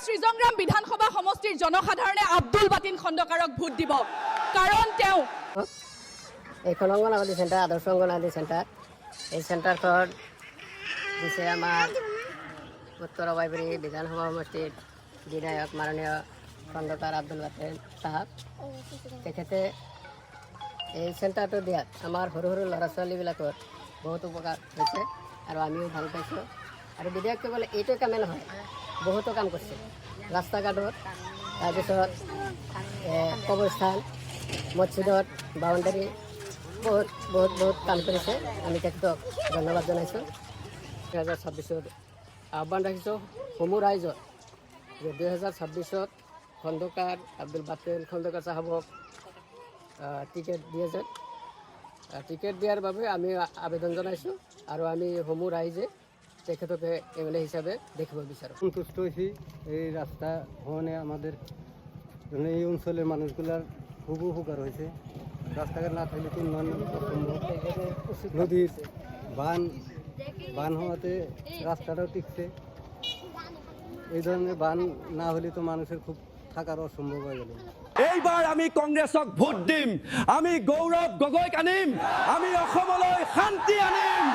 শ্ৰীজংগ্ৰাম বিধানসভা সমষ্টিৰ জনসাধাৰণে আব্দুল বাতিন খণ্ডকাৰক ভোট দিব, কাৰণ তেওঁ এইখন অঙ্গনাবাদী সেন্টার আদর্শ অঙ্গনাবাদী সেন্টার এই সেন্টারখন দিছে আমার উত্তর অভয়পুরী বিধানসভা সমষ্টির বিধায়ক মাননীয় খন্দকার আব্দুল বাতিন সাহেব। তেখেতে এই সেন্টাৰটো দিয়াত আমাৰ সৰু সৰু ল'ৰা ছোৱালীবিলাকৰ বহুত উপকাৰ হৈছে আৰু আমিও ভাল পাইছোঁ। আৰু বিধায়ক কেৱল এইটো কামে নহয়, বহুতো কাম কৰিছে, ৰাস্তা ঘাটত, তাৰপিছত কবৰস্থান, মছজিদত বাউণ্ডাৰী, বহুত বহুত বহুত কাম কৰিছে। আমি তেখেতক ধন্যবাদ জনাইছোঁ। 2026 আহ্বান ৰাখিছোঁ সমূহ ৰাইজক যে 2026 খন্দকাৰ আব্দুল বাতিন খন্দকাৰ সাহেবক টিকেট দিয়ে যায়। টিকেট দিয়াৰ বাবে আমি আবেদন জনাইছোঁ আৰু আমি সমূহ ৰাইজে তেখেতকে এমএলএ হিসাবে দেখিব বিচাৰোঁ। সন্তুষ্ট হয়েছি এই রাস্তা হওয়ানে আমাদের এই অঞ্চলের মানুষগুলার খুব উপকার হয়েছে। রাস্তাঘাট না থাকলে তো উন্নয়ন অসম্ভব। নদীর বান হওয়াতে রাস্তাটাও টিকছে। এই ধরনের বান না হলে তো মানুষের খুব থাকার অসম্ভব হয়ে গেল। এইবাৰ আমি কংগ্ৰেছক ভোট দিম, আমি গৌৰৱ গগৈক আনিম, আমি অসমলৈ শান্তি আনিম।